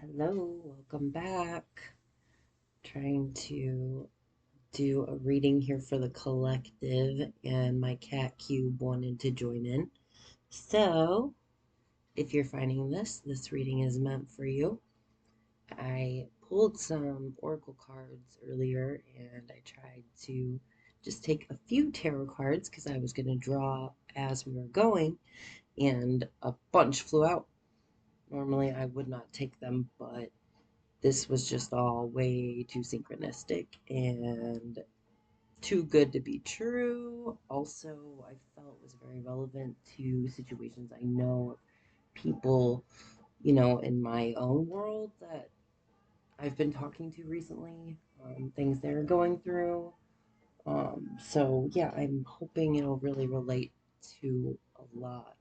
Hello, welcome back. Trying to do a reading here for the collective, and my cat Cube wanted to join in. So, if you're finding this reading is meant for you. I pulled some oracle cards earlier, and I tried to just take a few tarot cards because I was going to draw as we were going, and a bunch flew out. Normally, I would not take them, but this was just all way too synchronistic and too good to be true. Also, I felt it was very relevant to situations I know people, in my own world that I've been talking to recently, things they're going through. So, yeah, I'm hoping it'll really relate to a lot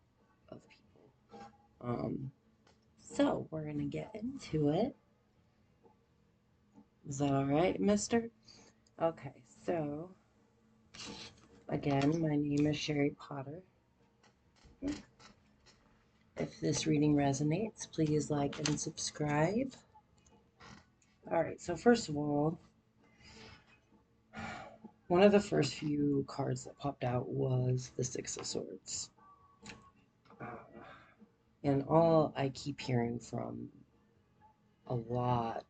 of people. So, we're going to get into it. Is that all right, mister? Okay, so again, my name is Shari Potter. If this reading resonates, please like and subscribe. All right, so first of all, one of the first few cards that popped out was the Six of Swords. Uh, and all I keep hearing from a lot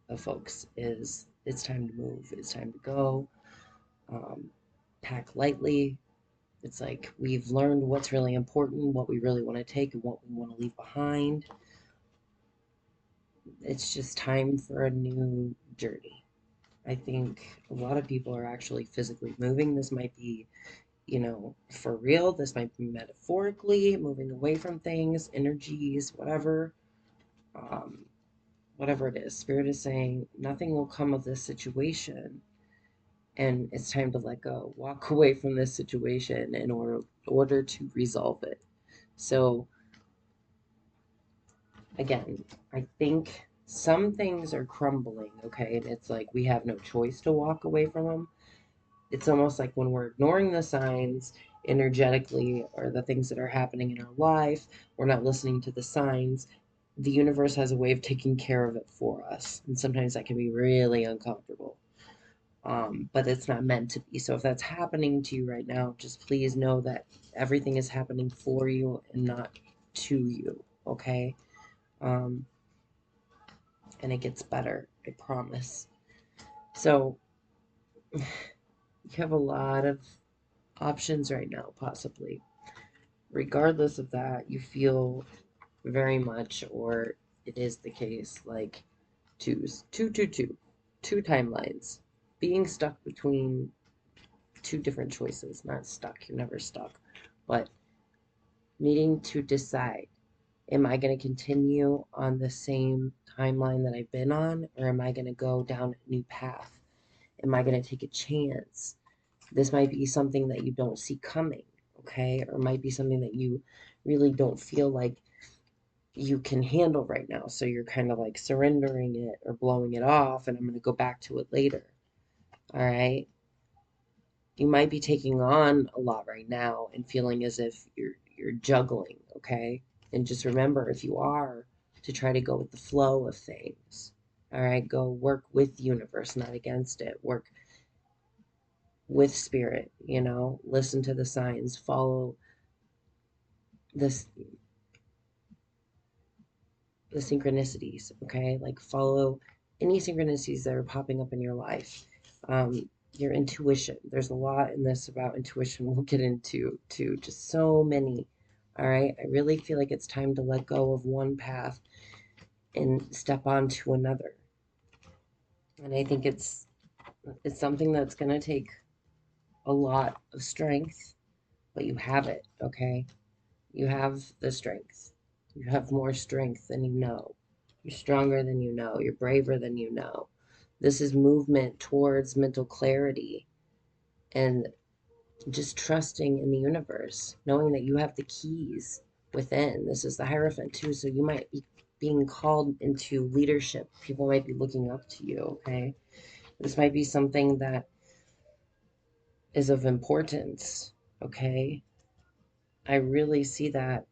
of folks is it's time to move, it's time to go, um, pack lightly. It's like we've learned what's really important, what we really want to take, and what we want to leave behind. It's just time for a new journey. I think a lot of people are actually physically moving. This might be, for real. This might be metaphorically moving away from things, energies, whatever. Um, Whatever it is. Spirit is saying nothing will come of this situation, and it's time to let go. Walk away from this situation in order to resolve it. So again, I think some things are crumbling, okay? And it's like we have no choice to walk away from them. It's almost like when we're ignoring the signs energetically or the things that are happening in our life, we're not listening to the signs. The universe has a way of taking care of it for us. And sometimes that can be really uncomfortable. But it's not meant to be. So if that's happening to you right now, just please know that everything is happening for you and not to you, okay? Um, and it gets better, I promise. So you have a lot of options right now, possibly. Regardless of that, you feel very much, or it is the case, like two timelines, being stuck between two different choices. Not stuck, you're never stuck, but needing to decide. Am I going to continue on the same timeline that I've been on, or am I going to go down a new path? Am I going to take a chance? This might be something that you don't see coming, okay? Or it might be something that you really don't feel like you can handle right now. So you're kind of like surrendering it or blowing it off, and I'm going to go back to it later. All right? You might be taking on a lot right now and feeling as if you're juggling, okay? And just remember, if you are, to try to go with the flow of things. All right, go work with the universe, not against it. Work with spirit, listen to the signs, follow this the synchronicities, okay? Like follow any synchronicities that are popping up in your life. Your intuition. There's a lot in this about intuition we'll get into too. Just so many. All right. I really feel like it's time to let go of one path and step on to another. And I think it's something that's gonna take a lot of strength, but you have it, okay? You have the strength. You have more strength than you know. You're stronger than you know. You're braver than you know. This is movement towards mental clarity and just trusting in the universe, knowing that you have the keys within. This is the Hierophant too, so you might be being called into leadership. People might be looking up to you, okay? This might be something that is of importance, okay? I really see that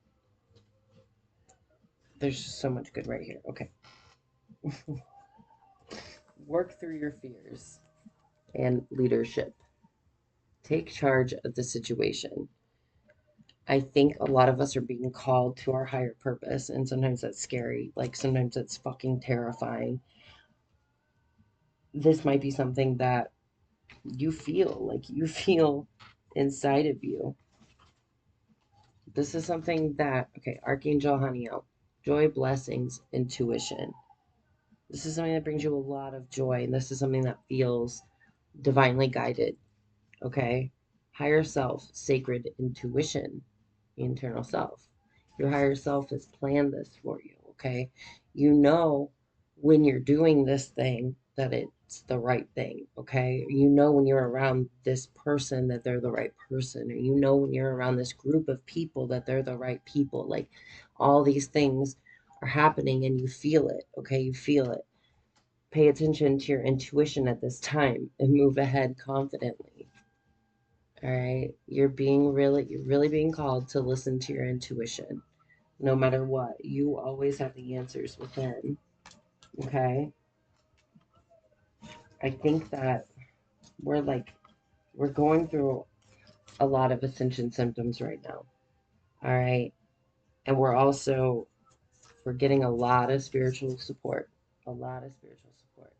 there's just so much good right here. Okay. Work through your fears and leadership. Take charge of the situation. I think a lot of us are being called to our higher purpose, and sometimes that's scary. Like sometimes it's fucking terrifying. This might be something that you feel inside of you. This is something that, okay, Archangel Haniel, joy, blessings, intuition. This is something that brings you a lot of joy, and this is something that feels divinely guided, okay? Higher self, sacred intuition, internal self. Your higher self has planned this for you, okay? You know when you're doing this thing that it's the right thing, okay? You know when you're around this person that they're the right person, or you know when you're around this group of people that they're the right people. Like all these things are happening and you feel it, okay? You feel it. Pay attention to your intuition at this time and move ahead confidently. All right. You're really being called to listen to your intuition no matter what. You always have the answers within. Okay. I think that we're like, we're going through a lot of ascension symptoms right now. All right. And we're getting a lot of spiritual support. A lot of spiritual support.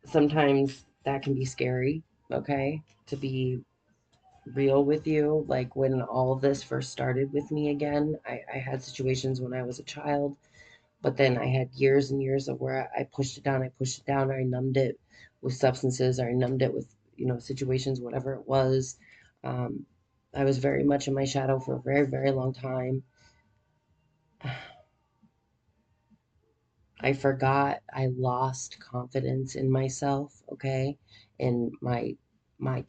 Sometimes that can be scary. Okay. To be real with you, like when all of this first started with me again, I had situations when I was a child, but then I had years and years of where I pushed it down, I numbed it with substances, or I numbed it with, situations, whatever it was. Um, I was very much in my shadow for a very, very long time. I forgot, I lost confidence in myself, okay? And my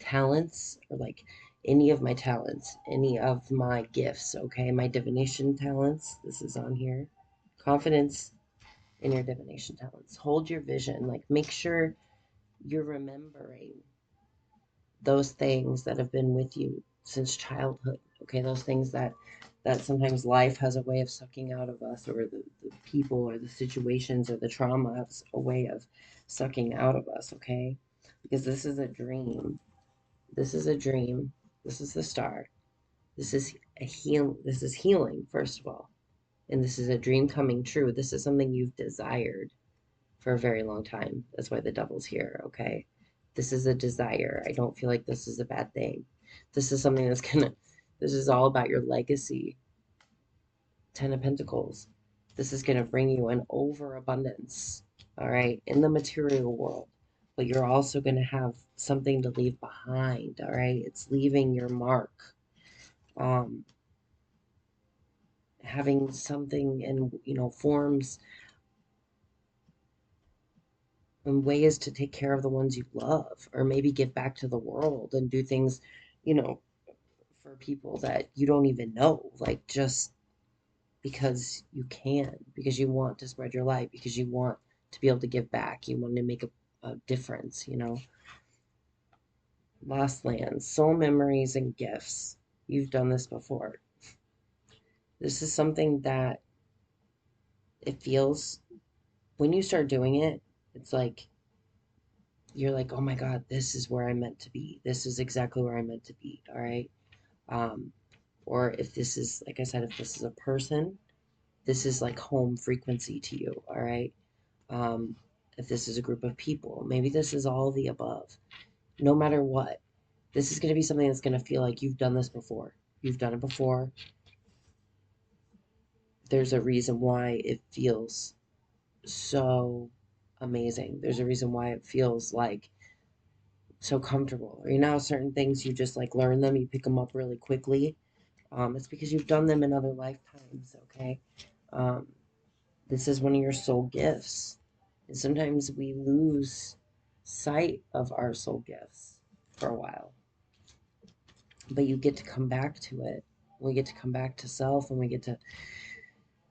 talents, or like any of my talents, any of my gifts, okay? My divination talents, this is on here. Confidence in your divination talents. Hold your vision, like make sure you're remembering those things that have been with you since childhood, okay? Those things that sometimes life has a way of sucking out of us, or the people or the situations or the trauma has a way of sucking out of us, okay? Because this is a dream. This is a dream. This is the star. This is healing, first of all. And this is a dream coming true. This is something you've desired for a very long time. That's why the devil's here, okay? This is a desire. I don't feel like this is a bad thing. This is something this is all about your legacy. Ten of Pentacles. This is gonna bring you an overabundance, all right, in the material world. But you're also gonna have something to leave behind, all right? It's leaving your mark. Um, Having something in, forms and ways to take care of the ones you love, or maybe give back to the world and do things, you know, for people that you don't even know, like just because you can, because you want to spread your light, because you want to be able to give back, you want to make a difference. Lost lands, soul memories, and gifts. You've done this before. This is something that it feels, when you start doing it, it's like you're like, oh my God, this is where I'm meant to be. This is exactly where I'm meant to be. All right. Um, or if this is, like I said, if this is a person, this is like home frequency to you. All right. Um, if this is a group of people, maybe this is all the above. No matter what, this is going to be something that's going to feel like you've done this before. You've done it before. There's a reason why it feels so amazing. There's a reason why it feels like so comfortable. Certain things you just like learn them, you pick them up really quickly. It's because you've done them in other lifetimes, okay? Um, this is one of your soul gifts. And sometimes we lose sight of our soul gifts for a while, but you get to come back to it. We get to come back to self, and we get to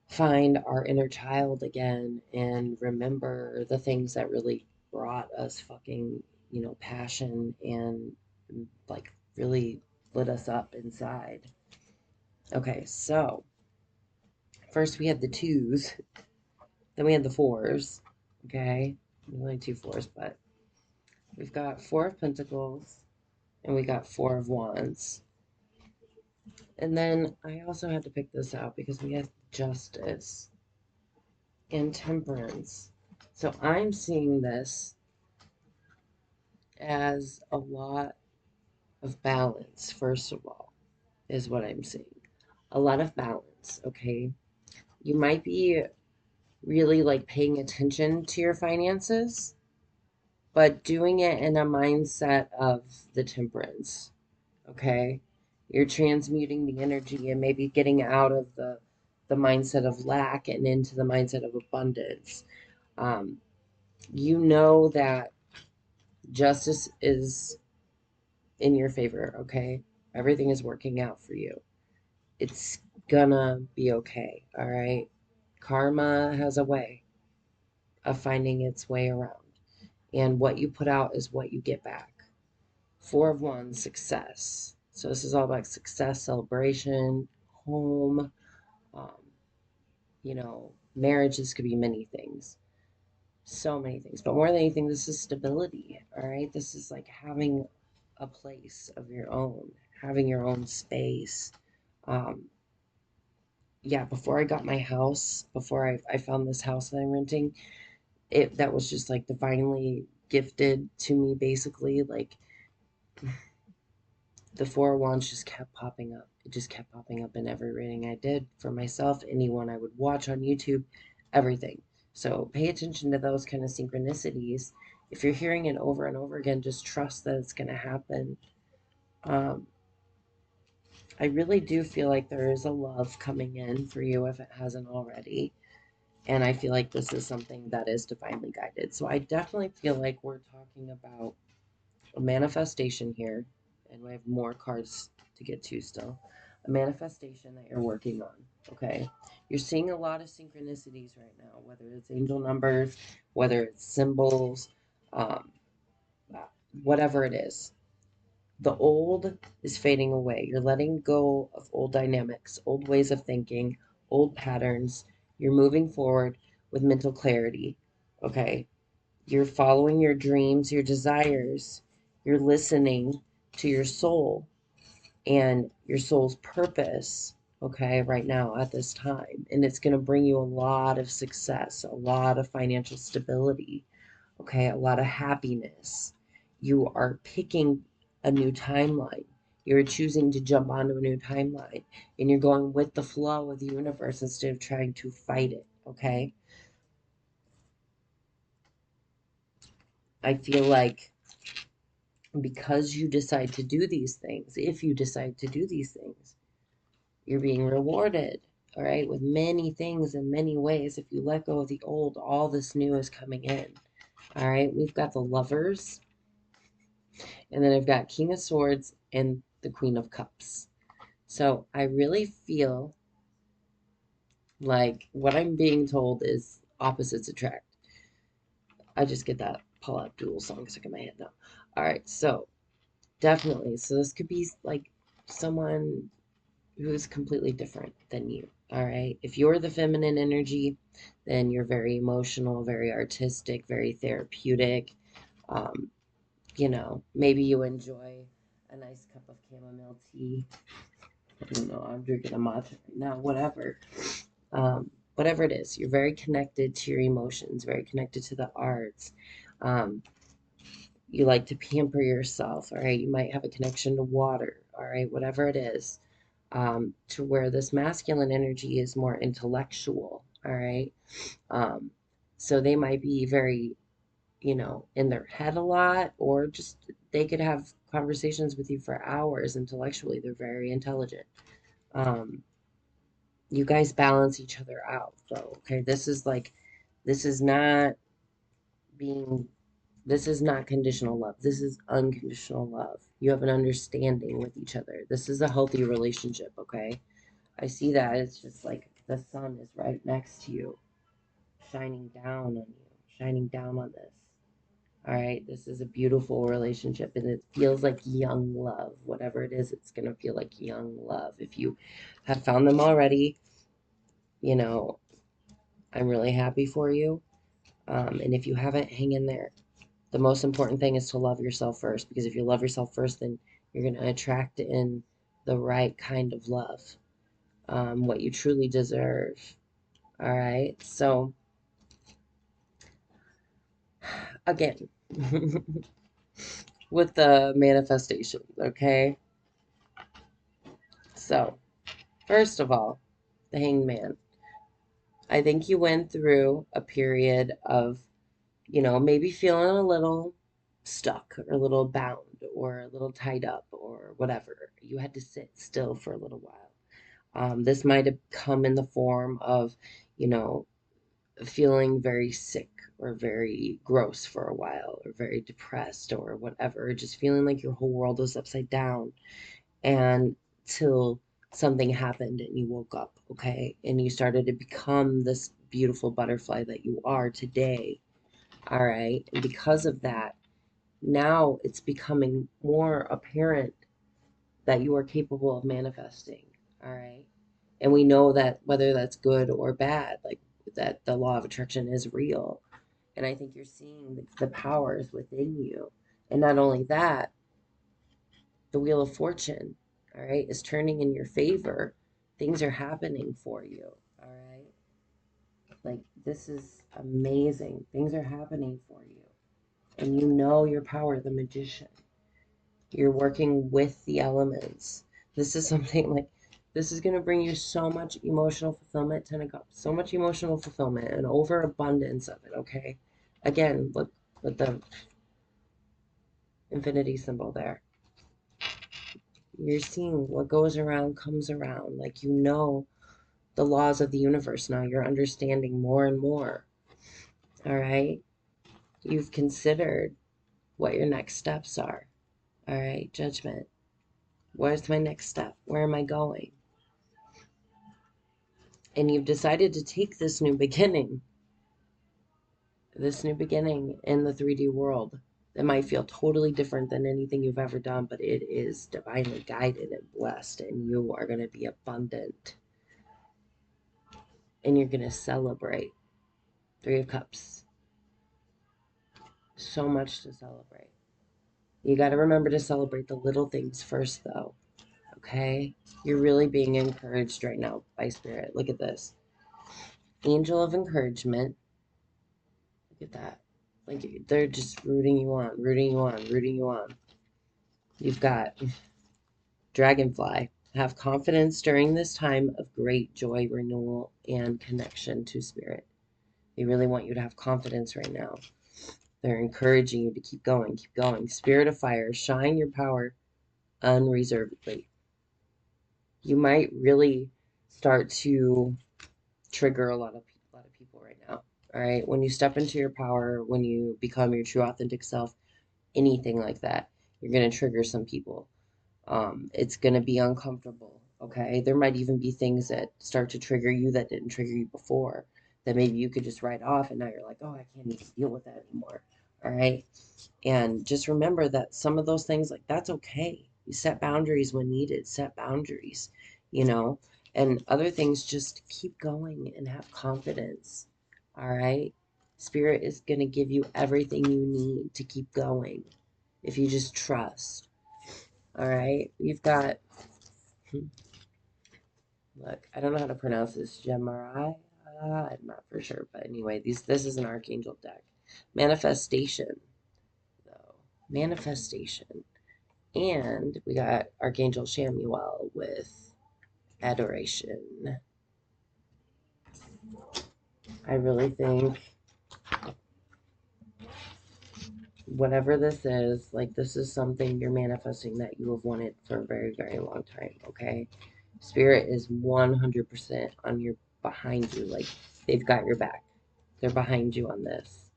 find our inner child again and remember the things that really brought us fucking, passion and like really lit us up inside. Okay, so first we had the twos. Then we had the fours. Okay. Only two fours, but we've got Four of Pentacles and we got Four of Wands. And then I also had to pick this out because we had Justice and Temperance. So I'm seeing this as a lot of balance, first of all, is what I'm seeing. A lot of balance, okay? You might be really like paying attention to your finances, but doing it in a mindset of the temperance, okay? You're transmuting the energy and maybe getting out of the mindset of lack and into the mindset of abundance. Um, you know that justice is in your favor, okay? Everything is working out for you. It's gonna be okay, all right? Karma has a way of finding its way around, and what you put out is what you get back. Four of Wands, success. So this is all about success, celebration, home, um, marriages could be many things. So many things. But more than anything, this is stability, all right? This is like having a place of your own, having your own space. Um, yeah, before I got my house, before I found this house that I'm renting, that was just like divinely gifted to me, basically. Like the Four of Wands just kept popping up. It just kept popping up in every reading I did for myself, anyone I would watch on YouTube, everything. So pay attention to those kind of synchronicities. If you're hearing it over and over again, just trust that it's going to happen. Um, I really do feel like there is a love coming in for you if it hasn't already. And I feel like this is something that is divinely guided. So I definitely feel like we're talking about a manifestation here, and we have more cards to get to still. A manifestation that you're working on, okay? You're seeing a lot of synchronicities right now, whether it's angel numbers, whether it's symbols, um, whatever it is. The old is fading away. You're letting go of old dynamics, old ways of thinking, old patterns. You're moving forward with mental clarity, okay? You're following your dreams, your desires. You're listening to your soul and your soul's purpose, okay, right now at this time. And it's going to bring you a lot of success, a lot of financial stability, okay, a lot of happiness. You are picking a new timeline. You're choosing to jump onto a new timeline and you're going with the flow of the universe instead of trying to fight it, okay? I feel like because you decide to do these things, if you decide to do these things, you're being rewarded, all right, with many things in many ways. If you let go of the old, all this new is coming in, all right? We've got the Lovers, and then I've got King of Swords and the Queen of Cups. So I really feel like what I'm being told is opposites attract. I just get that Paula Abdul song stuck in my head now. All right, so definitely. So this could be like someone who's completely different than you. All right. If you're the feminine energy, then you're very emotional, very artistic, very therapeutic. Um, maybe you enjoy a nice cup of chamomile tea. I don't know. I'm drinking a matcha right now, whatever. Whatever it is, you're very connected to your emotions, very connected to the arts. Um, you like to pamper yourself. All right. You might have a connection to water. All right. Whatever it is. To where this masculine energy is more intellectual, all right? So they might be very, in their head a lot, or just they could have conversations with you for hours intellectually. They're very intelligent. Um, you guys balance each other out, though, okay? This is not being, this is not conditional love. This is unconditional love. You have an understanding with each other. This is a healthy relationship, okay? I see that. It's just like the sun is right next to you, shining down on you, shining down on this. All right. This is a beautiful relationship and it feels like young love. Whatever it is, it's going to feel like young love. If you have found them already, you know, I'm really happy for you. And if you haven't, hang in there. The most important thing is to love yourself first, because if you love yourself first, then you're going to attract in the right kind of love, what you truly deserve. All right. So, again, with the manifestations, okay? So, first of all, the Hanged Man. I think you went through a period of, maybe feeling a little stuck or a little bound or a little tied up or whatever. You had to sit still for a little while. This might have come in the form of, you know, feeling very sick or very gross for a while or very depressed or whatever, just feeling like your whole world was upside down and till something happened and you woke up, okay? And you started to become this beautiful butterfly that you are today, all right? And because of that, now it's becoming more apparent that you are capable of manifesting, all right? And we know that whether that's good or bad, like that the law of attraction is real. And I think you're seeing the powers within you. And not only that, the wheel of fortune, all right, is turning in your favor. Things are happening for you, all right? Like, this is amazing. Things are happening for you. And you know your power, the magician. You're working with the elements. This is something like, this is going to bring you so much emotional fulfillment, Ten of Cups, so much emotional fulfillment and overabundance of it, okay? Again, look with the infinity symbol there. You're seeing what goes around comes around. Like, the laws of the universe now. You're understanding more and more. All right. You've considered what your next steps are. All right. Judgment. Where's my next step? Where am I going? And you've decided to take this new beginning in the 3D world. It might feel totally different than anything you've ever done, but it is divinely guided and blessed, and you are going to be abundant. And you're going to celebrate. Three of Cups. So much to celebrate. You got to remember to celebrate the little things first, though. Okay? You're really being encouraged right now by Spirit. Look at this. Angel of encouragement. Look at that. Like, they're just rooting you on, rooting you on, rooting you on. You've got Dragonfly. Have confidence during this time of great joy, renewal, and connection to Spirit. They really want you to have confidence right now. They're encouraging you to keep going, keep going. Spirit of fire, shine your power unreservedly. You might really start to trigger a lot of people right now. All right, when you step into your power, when you become your true authentic self, anything like that, you're gonna trigger some people. It's gonna be uncomfortable. Okay, there might even be things that start to trigger you that didn't trigger you before. That maybe you could just write off, and now you're like, oh, I can't even deal with that anymore. All right, and just remember that some of those things, like, that's okay. You set boundaries when needed, set boundaries, you know, and other things, just keep going and have confidence. All right. Spirit is going to give you everything you need to keep going if you just trust. All right. You've got, look, I don't know how to pronounce this, Gemini. I'm not for sure, but anyway, this is an archangel deck. Manifestation, though. Manifestation. And we got Archangel Shamuel with adoration. I really think whatever this is, like, this is something you're manifesting that you have wanted for a very, very long time, okay? Spirit is 100% on your behind you. Like, they've got your back. They're behind you on this.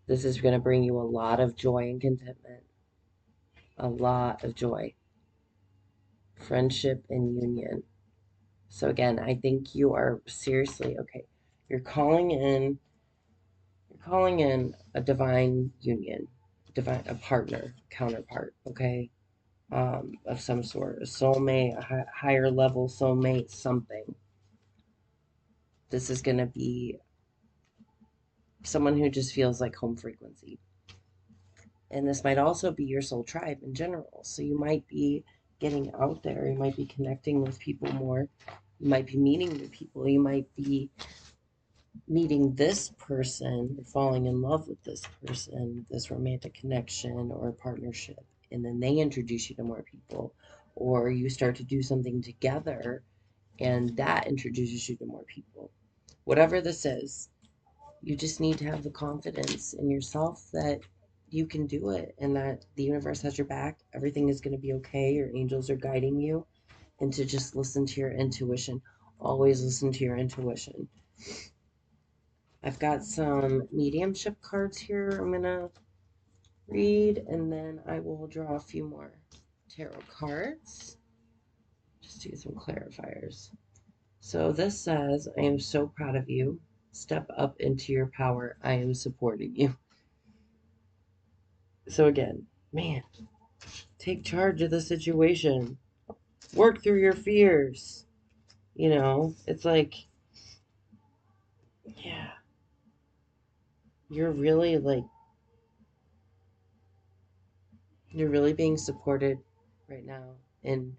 This is going to bring you a lot of joy and contentment. A lot of joy. Friendship and union. So again, I think you are seriously okay. You're calling in a divine union, a partner, counterpart, okay, of some sort, a soulmate, a higher level soulmate, something. This is going to be someone who just feels like home frequency. And this might also be your soul tribe in general. So you might be getting out there, you might be connecting with people more, you might be meeting new people, you might be meeting this person or falling in love with this person, this romantic connection or partnership, and then they introduce you to more people, or you start to do something together and that introduces you to more people. Whatever this is, you just need to have the confidence in yourself that you can do it and that the universe has your back. Everything is going to be okay. Your angels are guiding you, and to just listen to your intuition. Always listen to your intuition. I've got some mediumship cards here I'm going to read, and then I will draw a few more tarot cards. Just do some clarifiers. So this says, I am so proud of you. Step up into your power. I am supporting you. So again, man, take charge of the situation. Work through your fears. It's like, yeah, you're really like, you're really being supported right now and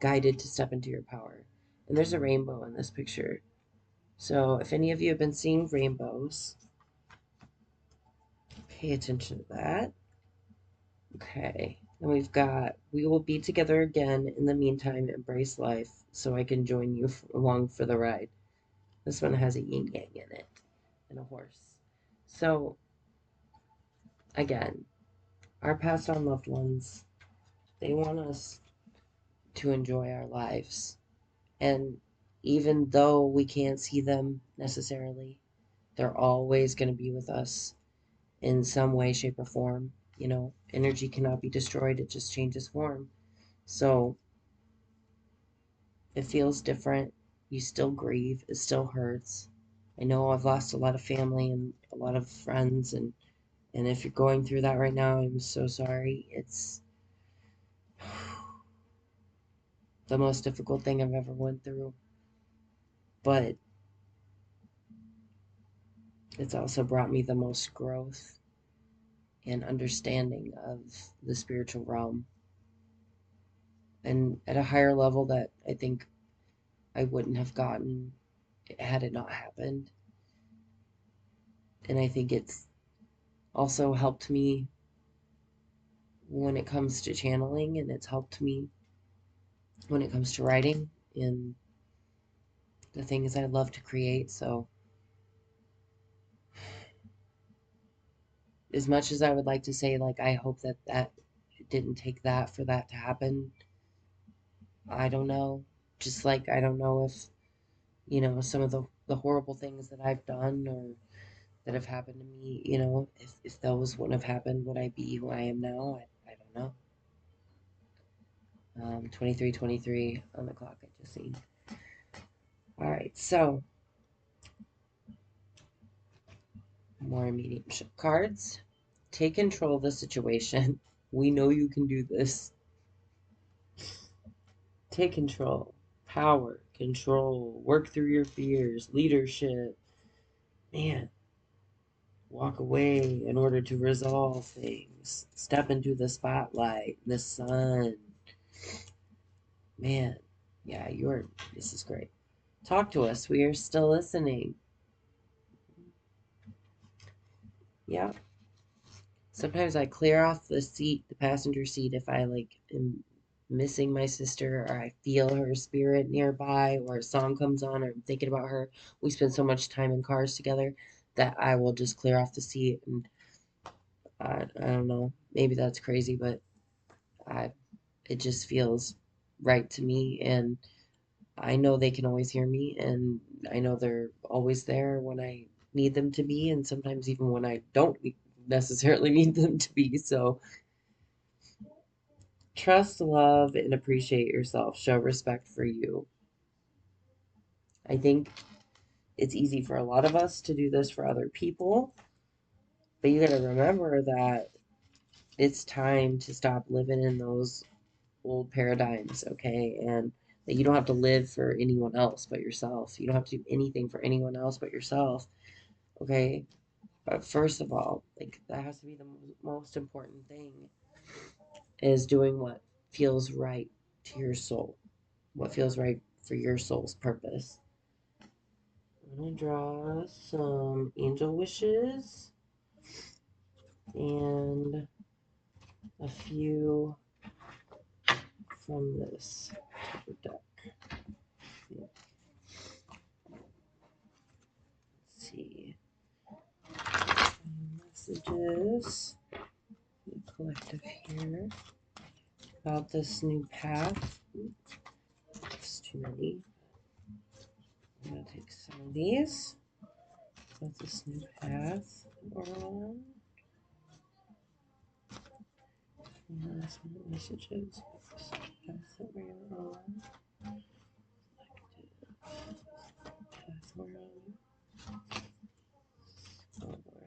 guided to step into your power. And there's a rainbow in this picture. So if any of you have been seeing rainbows, pay attention to that. Okay. And we've got, we will be together again. In the meantime, embrace life so I can join you along for the ride. This one has a yin yang in it and a horse. So, again, our passed on loved ones, they want us to enjoy our lives. And even though we can't see them necessarily, they're always going to be with us in some way, shape, or form. Energy cannot be destroyed, it just changes form. So, it feels different. You still grieve, it still hurts. I know I've lost a lot of family and a lot of friends, and if you're going through that right now, I'm so sorry. It's the most difficult thing I've ever went through, but it's also brought me the most growth and understanding of the spiritual realm, and at a higher level that I think I wouldn't have gotten had it not happened. And I think it's also helped me when it comes to channeling, and it's helped me when it comes to writing and the things I love to create. So, as much as I would like to say, like, I hope that didn't take that for that to happen, I don't know. Just like I don't know if, some of the horrible things that I've done or that have happened to me, if those wouldn't have happened, would I be who I am now? I don't know. 23:23 on the clock, I just seen. All right, so more mediumship cards. Take control of the situation. We know you can do this. Take control. Power, control, work through your fears, leadership. Man, walk away in order to resolve things. Step into the spotlight, the sun. Man, yeah, this is great. Talk to us. We are still listening. Yeah. Sometimes I clear off the seat, the passenger seat, if I like am missing my sister or I feel her spirit nearby or a song comes on or I'm thinking about her. We spend so much time in cars together that I will just clear off the seat, and I don't know. Maybe that's crazy, but I it just feels right to me, and I know they can always hear me, and I know they're always there when I need them to be, and sometimes even when I don't necessarily need them to be. So trust, love, and appreciate yourself. Show respect for you. I think it's easy for a lot of us to do this for other people, but you got to remember that it's time to stop living in those old paradigms, okay? And that you don't have to live for anyone else but yourself. You don't have to do anything for anyone else but yourself. Okay? But first of all, like, that has to be the most important thing, is doing what feels right to your soul, what feels right for your soul's purpose. I'm going to draw some angel wishes and a few from this deck. Let's see. Messages. Collective here about this new path. It's too many. I'm going to take some of these. About this new path we're on. Messages. Path that we're on. Path we're on. Oh boy.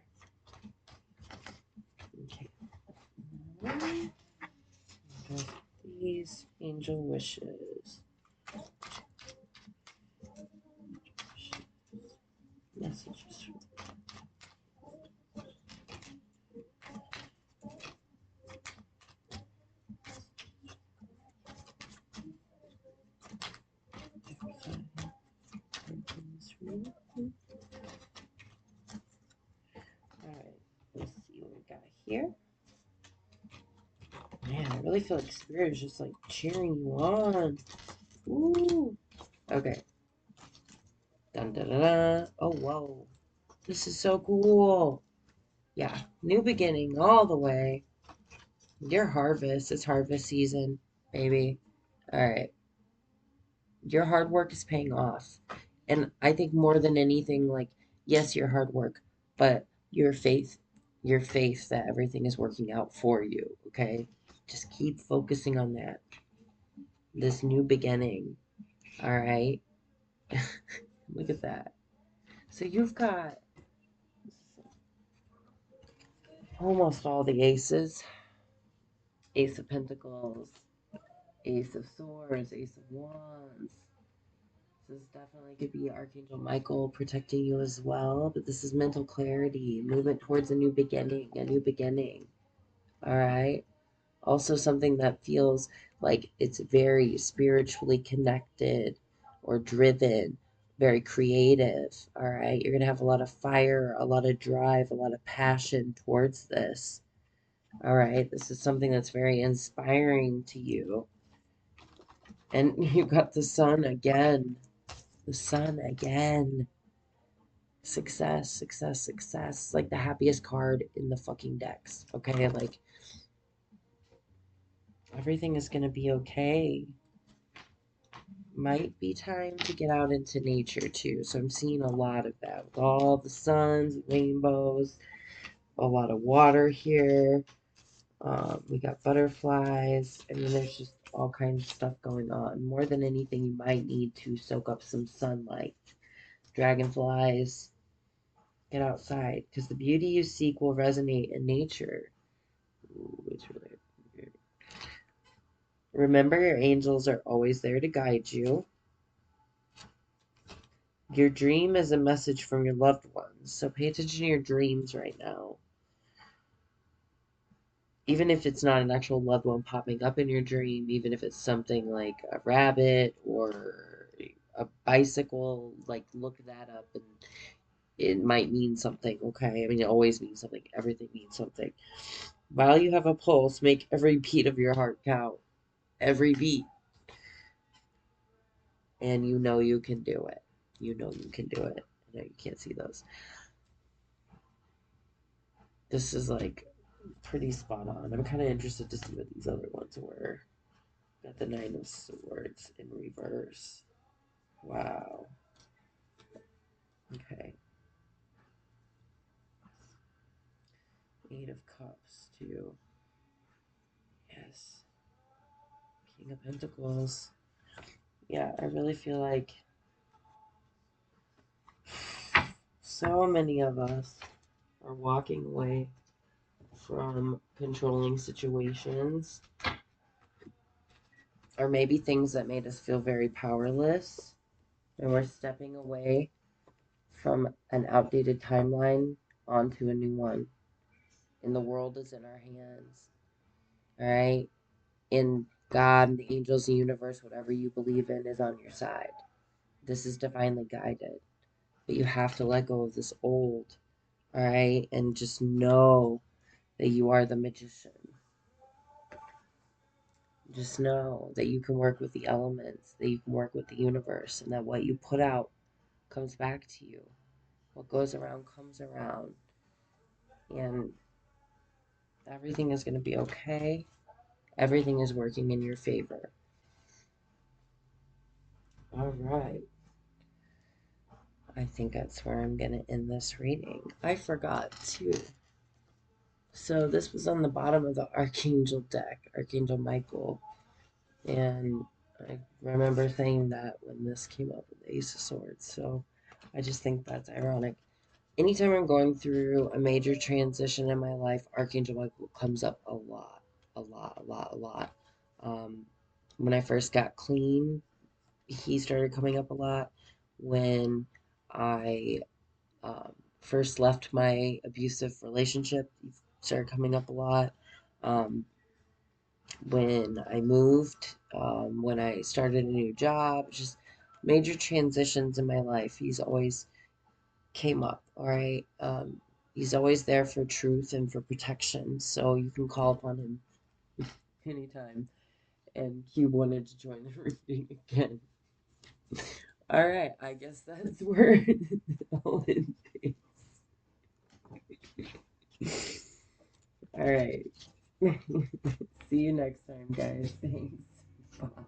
Okay. These angel wishes. Messages. Alright, let's see what we got here. Man, I really feel like Spirit is just like cheering you on. Ooh. Okay. Dun dun dun dun. Oh, whoa. This is so cool. Yeah, new beginning all the way. Your harvest. It's harvest season, baby. Alright. Your hard work is paying off. And I think more than anything, like, yes, your hard work, but your faith that everything is working out for you, okay? Just keep focusing on that. This new beginning, all right? Look at that. So you've got almost all the aces. Ace of Pentacles, Ace of Swords, Ace of Wands. This definitely could be Archangel Michael protecting you as well, but this is mental clarity, movement towards a new beginning, a new beginning. All right? Also something that feels like it's very spiritually connected or driven, very creative. All right? You're going to have a lot of fire, a lot of drive, a lot of passion towards this. All right? This is something that's very inspiring to you. And you've got the sun again. The sun again. Success, success, success. Like the happiest card in the fucking decks. Okay? Like, everything is going to be okay. Might be time to get out into nature too. So I'm seeing a lot of that with all the suns, rainbows, a lot of water here. We got butterflies. I mean, there's just all kinds of stuff going on. More than anything, you might need to soak up some sunlight. Dragonflies, get outside, because the beauty you seek will resonate in nature. Ooh, it's really weird. Remember, your angels are always there to guide you. Your dream is a message from your loved ones, so pay attention to your dreams right now. Even if it's not an actual loved one popping up in your dream, even if it's something like a rabbit or a bicycle, like, look that up and it might mean something, okay? I mean, it always means something. Everything means something. While you have a pulse, make every beat of your heart count. Every beat. And you know you can do it. You know you can do it. I know you can't see those. This is like pretty spot on. I'm kind of interested to see what these other ones were. Got the Nine of Swords in reverse. Wow. Okay. Eight of Cups, too. Yes. King of Pentacles. Yeah, I really feel like so many of us are walking away from controlling situations, or maybe things that made us feel very powerless, and we're stepping away from an outdated timeline onto a new one. And the world is in our hands. All right? In God, the angels, the universe, whatever you believe in is on your side. This is divinely guided. But you have to let go of this old, all right? And just know that you are the magician. Just know that you can work with the elements, that you can work with the universe, and that what you put out comes back to you. What goes around comes around. And everything is going to be okay. Everything is working in your favor. All right. I think that's where I'm going to end this reading. I forgot too. So this was on the bottom of the Archangel deck, Archangel Michael. And I remember saying that when this came up with the Ace of Swords. So I just think that's ironic. Anytime I'm going through a major transition in my life, Archangel Michael comes up a lot, a lot, a lot, a lot. When I first got clean, he started coming up a lot. When I first left my abusive relationship, he started coming up a lot. Um, when I moved, when I started a new job, just major transitions in my life. He's always came up, all right? He's always there for truth and for protection, so you can call upon him anytime. And Cube wanted to join the reading again. All right, I guess that's where I'll end things. All right. See you next time, guys. Thanks. Bye.